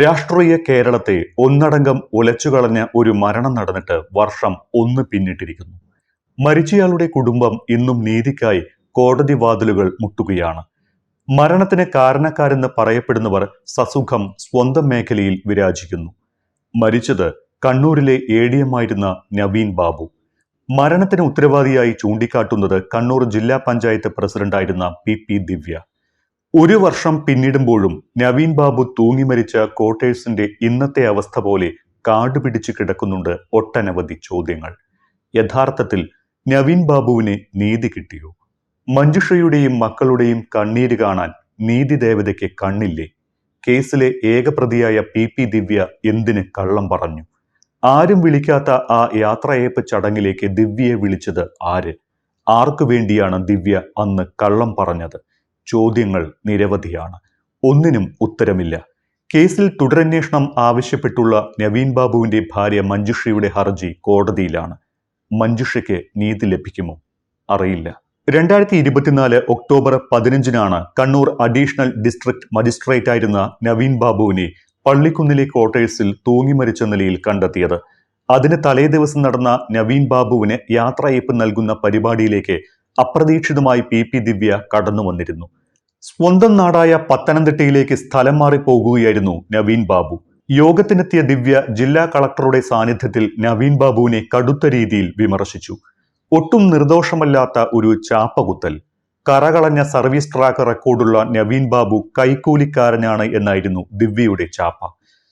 രാഷ്ട്രീയ കേരളത്തെ ഒന്നടങ്കം ഉലച്ചുകളഞ്ഞ ഒരു മരണം നടന്നിട്ട് വർഷം 1 പിന്നിട്ടിരിക്കുന്നു. മരിച്ചയാളുടെ കുടുംബം ഇന്നും നീതിക്കായി കോടതി വാതിലുകൾ മുട്ടുകയാണ്. മരണത്തിന് കാരണക്കാരെന്ന് പറയപ്പെടുന്നവർ സസുഖം സ്വന്തം മേഖലയിൽ വിരാജിക്കുന്നു. മരിച്ചത് കണ്ണൂരിലെ ADM ആയിരുന്ന നവീൻ ബാബു. മരണത്തിന് ഉത്തരവാദിയായി ചൂണ്ടിക്കാട്ടുന്നത് കണ്ണൂർ ജില്ലാ പഞ്ചായത്ത് പ്രസിഡന്റായിരുന്ന PP ദിവ്യ. 1 വർഷം പിന്നിടുമ്പോഴും നവീൻ ബാബു തൂങ്ങി മരിച്ച ക്വാർട്ടേഴ്സിന്റെ ഇന്നത്തെ അവസ്ഥ പോലെ കാടുപിടിച്ച് കിടക്കുന്നുണ്ട് ഒട്ടനവധി ചോദ്യങ്ങൾ. യഥാർത്ഥത്തിൽ നവീൻ ബാബുവിന് നീതി കിട്ടിയോ? മഞ്ജുഷയുടെയും മക്കളുടെയും കണ്ണീര് കാണാൻ നീതി ദേവതയ്ക്ക് കണ്ണില്ലേ? കേസിലെ ഏകപ്രതിയായ PP ദിവ്യ എന്തിന് കള്ളം പറഞ്ഞു? ആരും വിളിക്കാത്ത ആ യാത്രയയപ്പ് ചടങ്ങിലേക്ക് ദിവ്യയെ വിളിച്ചത് ആര്? ആർക്കു വേണ്ടിയാണ് ദിവ്യ അന്ന് കള്ളം പറഞ്ഞത്? ചോദ്യങ്ങൾ നിരവധിയാണ്. ഒന്നിനും ഉത്തരമില്ല. കേസിൽ തുടരന്വേഷണം ആവശ്യപ്പെട്ടുള്ള നവീൻ ബാബുവിന്റെ ഭാര്യ മഞ്ജുഷയുടെ ഹർജി കോടതിയിലാണ്. മഞ്ജുഷയ്ക്ക് നീതി ലഭിക്കുമോ? അറിയില്ല. 2024 October 15 Kannur additional district magistrate ആയിരുന്ന നവീൻ ബാബുവിനെ പള്ളിക്കുന്നിലെ ക്വാർട്ടേഴ്സിൽ തൂങ്ങി മരിച്ച നിലയിൽ കണ്ടെത്തിയത്. അതിന് തലേദിവസം നടന്ന നവീൻ ബാബുവിന് യാത്രയയപ്പ് നൽകുന്ന പരിപാടിയിലേക്ക് അപ്രതീക്ഷിതമായി PP ദിവ്യ കടന്നു വന്നിരുന്നു. സ്വന്തം നാടായ പത്തനംതിട്ടയിലേക്ക് സ്ഥലം മാറി പോകുകയായിരുന്നു നവീൻ ബാബു. യോഗത്തിനെത്തിയ ദിവ്യ ജില്ലാ കളക്ടറുടെ സാന്നിധ്യത്തിൽ നവീൻ ബാബുവിനെ കടുത്ത രീതിയിൽ വിമർശിച്ചു. ഒട്ടും നിർദോഷമല്ലാത്ത ഒരു ചാപ്പകുത്തൽ. കറകളഞ്ഞ സർവീസ് ട്രാക്ക് റെക്കോർഡുള്ള നവീൻ ബാബു കൈക്കൂലിക്കാരനാണ് എന്നായിരുന്നു ദിവ്യയുടെ ചാപ്പ.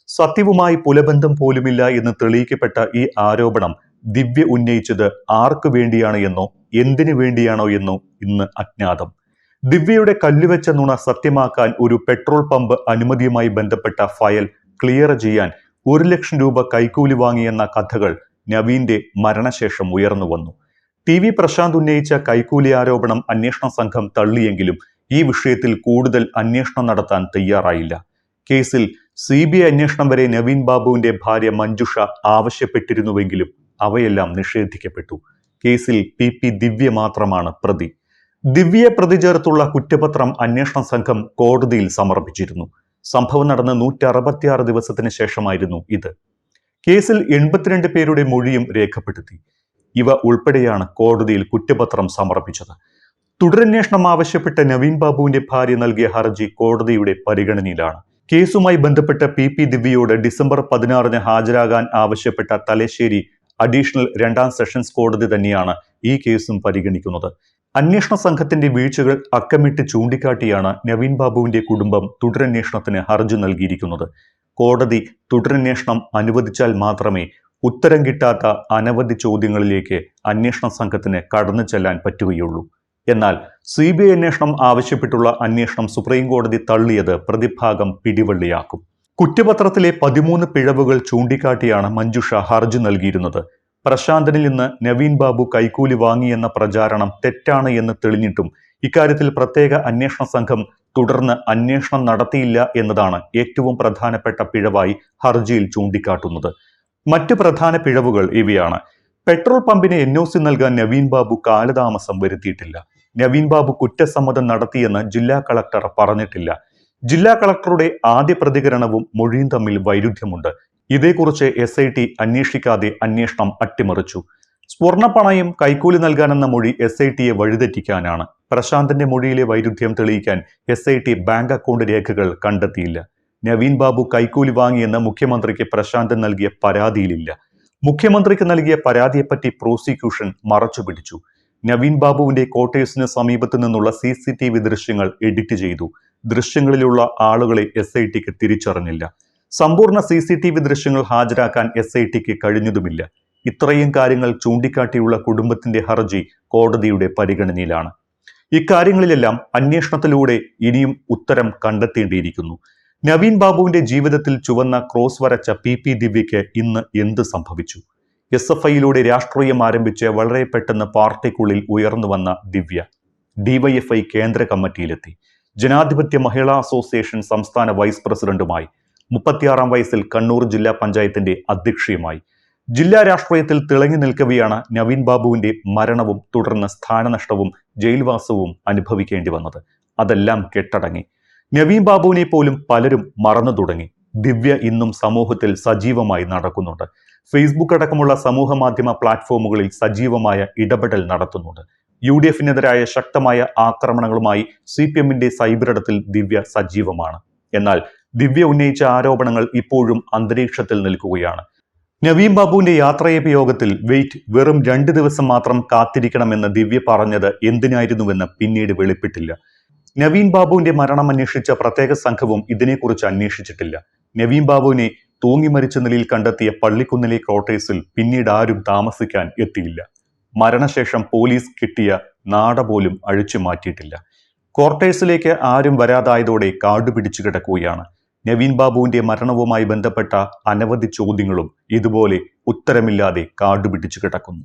സത്യവുമായി പുലബന്ധം പോലുമില്ല എന്ന് തെളിയിക്കപ്പെട്ട ഈ ആരോപണം ദിവ്യ ഉന്നയിച്ചത് ആർക്കു വേണ്ടിയാണ് എന്നോ എന്തിനു വേണ്ടിയാണോ എന്നോ ഇന്ന് അജ്ഞാതം. ദിവ്യയുടെ കല്ലുവെച്ച നുണ സത്യമാക്കാൻ ഒരു പെട്രോൾ പമ്പ് അനുമതിയുമായി ബന്ധപ്പെട്ട ഫയൽ ക്ലിയർ ചെയ്യാൻ 1 ലക്ഷം രൂപ കൈക്കൂലി വാങ്ങിയെന്ന കഥകൾ നവീന്റെ മരണശേഷം ഉയർന്നു വന്നു. TV പ്രശാന്ത് ഉന്നയിച്ച കൈക്കൂലി ആരോപണം അന്വേഷണ സംഘം തള്ളിയെങ്കിലും ഈ വിഷയത്തിൽ കൂടുതൽ അന്വേഷണം നടത്താൻ തയ്യാറായില്ല. കേസിൽ CBI അന്വേഷണം വരെ നവീൻ ബാബുവിന്റെ ഭാര്യ മഞ്ജുഷ ആവശ്യപ്പെട്ടിരുന്നുവെങ്കിലും അവയെല്ലാം നിഷേധിക്കപ്പെട്ടു. കേസിൽ PP ദിവ്യ മാത്രമാണ് പ്രതി. ദിവ്യയെ പ്രതി ചേർത്തുള്ള കുറ്റപത്രം അന്വേഷണ സംഘം കോടതിയിൽ സമർപ്പിച്ചിരുന്നു. സംഭവം നടന്ന് 166 ദിവസത്തിന് ശേഷമായിരുന്നു ഇത്. കേസിൽ 82 പേരുടെ മൊഴിയും രേഖപ്പെടുത്തി. ഇവ ഉൾപ്പെടെയാണ് കോടതിയിൽ കുറ്റപത്രം സമർപ്പിച്ചത്. തുടരന്വേഷണം ആവശ്യപ്പെട്ട നവീൻ ബാബുവിന്റെ ഭാര്യ നൽകിയ ഹർജി കോടതിയുടെ പരിഗണനയിലാണ്. കേസുമായി ബന്ധപ്പെട്ട PP ദിവ്യയോട് ഡിസംബർ 16 ഹാജരാകാൻ ആവശ്യപ്പെട്ട തലശ്ശേരി അഡീഷണൽ 2ാം സെഷൻസ് കോടതി തന്നെയാണ് ഈ കേസും പരിഗണിക്കുന്നത്. അന്വേഷണ സംഘത്തിന്റെ വീഴ്ചകൾ അക്കമിട്ട് ചൂണ്ടിക്കാട്ടിയാണ് നവീൻ ബാബുവിന്റെ കുടുംബം തുടരന്വേഷണത്തിന് ഹർജി നൽകിയിരിക്കുന്നത്. കോടതി തുടരന്വേഷണം അനുവദിച്ചാൽ മാത്രമേ ഉത്തരം കിട്ടാത്ത അനവധി ചോദ്യങ്ങളിലേക്ക് അന്വേഷണ സംഘത്തിന് കടന്നു ചെല്ലാൻ പറ്റുകയുള്ളൂ. എന്നാൽ CBI അന്വേഷണം ആവശ്യപ്പെട്ടുള്ള അന്വേഷണം സുപ്രീം കോടതി തള്ളിയത് പ്രതിഭാഗം പിടിവള്ളിയാക്കും. കുറ്റപത്രത്തിലെ 13 പിഴവുകൾ ചൂണ്ടിക്കാട്ടിയാണ് മഞ്ജുഷ ഹർജി നൽകിയിരുന്നത്. പ്രശാന്തനിൽ നിന്ന് നവീൻ ബാബു കൈക്കൂലി വാങ്ങിയെന്ന പ്രചാരണം തെറ്റാണ് എന്ന് തെളിഞ്ഞിട്ടും ഇക്കാര്യത്തിൽ പ്രത്യേക അന്വേഷണ സംഘം തുടർന്ന് അന്വേഷണം നടത്തിയില്ല എന്നതാണ് ഏറ്റവും പ്രധാനപ്പെട്ട പിഴവായി ഹർജിയിൽ ചൂണ്ടിക്കാട്ടുന്നത്. മറ്റ് പ്രധാന പിഴവുകൾ ഇവയാണ്. പെട്രോൾ പമ്പിന് NOC നൽകാൻ നവീൻ ബാബു കാലതാമസം വരുത്തിയിട്ടില്ല. നവീൻ ബാബു കുറ്റസമ്മതം നടത്തിയെന്ന് ജില്ലാ കളക്ടർ പറഞ്ഞിട്ടില്ല. ജില്ലാ കളക്ടറുടെ ആദ്യ പ്രതികരണവും മൊഴിയും തമ്മിൽ വൈരുദ്ധ്യമുണ്ട്. ഇതേക്കുറിച്ച് SIT അന്വേഷിക്കാതെ അന്വേഷണം അട്ടിമറിച്ചു. സ്വർണ്ണപ്പണയം കൈക്കൂലി നൽകാനെന്ന മൊഴി SITയെ വഴിതെറ്റിക്കാനാണ്. പ്രശാന്തന്റെ മൊഴിയിലെ വൈരുദ്ധ്യം തെളിയിക്കാൻ SIT ബാങ്ക് അക്കൗണ്ട് രേഖകൾ കണ്ടെത്തിയില്ല. നവീൻ ബാബു കൈക്കൂലി വാങ്ങിയെന്ന് മുഖ്യമന്ത്രിക്ക് പ്രശാന്തൻ നൽകിയ പരാതിയിലില്ല. മുഖ്യമന്ത്രിക്ക് നൽകിയ പരാതിയെപ്പറ്റി പ്രോസിക്യൂഷൻ മറച്ചുപിടിച്ചു. നവീൻ ബാബുവിന്റെ ക്വാർട്ടേഴ്സിന് സമീപത്തു നിന്നുള്ള CCTV ദൃശ്യങ്ങൾ എഡിറ്റ് ചെയ്തു. ദൃശ്യങ്ങളിലുള്ള ആളുകളെ SITക്ക് തിരിച്ചറിഞ്ഞില്ല. സമ്പൂർണ്ണ CCTV ദൃശ്യങ്ങൾ ഹാജരാക്കാൻ SITക്ക് കഴിഞ്ഞതുമില്ല. ഇത്രയും കാര്യങ്ങൾ ചൂണ്ടിക്കാട്ടിയുള്ള കുടുംബത്തിന്റെ ഹർജി കോടതിയുടെ പരിഗണനയിലാണ്. ഇക്കാര്യങ്ങളിലെല്ലാം അന്വേഷണത്തിലൂടെ ഇനിയും ഉത്തരം കണ്ടെത്തേണ്ടിയിരിക്കുന്നു. നവീൻ ബാബുവിന്റെ ജീവിതത്തിൽ ചുവന്ന ക്രോസ് വരച്ച PP ദിവ്യയ്ക്ക് ഇന്ന് എന്ത് സംഭവിച്ചു? SFIയിലൂടെ രാഷ്ട്രീയം ആരംഭിച്ച് വളരെ പെട്ടെന്ന് പാർട്ടിക്കുള്ളിൽ ഉയർന്നു വന്ന ദിവ്യ DYFI കേന്ദ്ര കമ്മിറ്റിയിലെത്തി. ജനാധിപത്യ മഹിളാ അസോസിയേഷൻ സംസ്ഥാന വൈസ് പ്രസിഡന്റുമായി. 36-ാം വയസ്സിൽ കണ്ണൂർ ജില്ലാ പഞ്ചായത്തിന്റെ അധ്യക്ഷയുമായി. ജില്ലാ രാഷ്ട്രീയത്തിൽ തിളങ്ങി നിൽക്കവെയാണ് നവീൻ ബാബുവിന്റെ മരണവും തുടർന്ന് സ്ഥാനനഷ്ടവും ജയിൽവാസവും അനുഭവിക്കേണ്ടി വന്നത്. അതെല്ലാം കെട്ടടങ്ങി. നവീൻ ബാബുവിനെ പോലും പലരും മറന്നു തുടങ്ങി. ദിവ്യ ഇന്നും സമൂഹത്തിൽ സജീവമായി നടക്കുന്നുണ്ട്. ഫേസ്ബുക്ക് അടക്കമുള്ള സമൂഹ മാധ്യമ പ്ലാറ്റ്ഫോമുകളിൽ സജീവമായ ഇടപെടൽ നടത്തുന്നുണ്ട്. UDF-നെതിരായ ശക്തമായ ആക്രമണങ്ങളുമായി CPM-ന്റെ സൈബറിടത്തിൽ ദിവ്യ സജീവമാണ്. എന്നാൽ ദിവ്യ ഉന്നയിച്ച ആരോപണങ്ങൾ ഇപ്പോഴും അന്തരീക്ഷത്തിൽ നിൽക്കുകയാണ്. നവീൻ ബാബുവിന്റെ യാത്രയയപ്പ് യോഗത്തിൽ വെറും 2 ദിവസം മാത്രം കാത്തിരിക്കണമെന്ന് ദിവ്യ പറഞ്ഞത് എന്തിനായിരുന്നുവെന്ന് പിന്നീട് വെളിപ്പെട്ടില്ല. നവീൻ ബാബുവിന്റെ മരണം അന്വേഷിച്ച പ്രത്യേക സംഘവും ഇതിനെക്കുറിച്ച് അന്വേഷിച്ചിട്ടില്ല. നവീൻ ബാബുവിനെ തൂങ്ങി മരിച്ച നിലയിൽ കണ്ടെത്തിയ പള്ളിക്കുന്നിലെ ക്വാർട്ടേഴ്സിൽ പിന്നീട് ആരും താമസിക്കാൻ എത്തിയില്ല. മരണശേഷം പോലീസ് കിട്ടിയ നാട പോലും അഴിച്ചു മാറ്റിയിട്ടില്ല. ക്വാർട്ടേഴ്സിലേക്ക് ആരും വരാതായതോടെ കാടുപിടിച്ചു കിടക്കുകയാണ്. നവീൻ ബാബുവിന്റെ മരണവുമായി ബന്ധപ്പെട്ട അനവധി ചോദ്യങ്ങളും ഇതുപോലെ ഉത്തരമില്ലാതെ കാടുപിടിച്ചു കിടക്കുന്നു.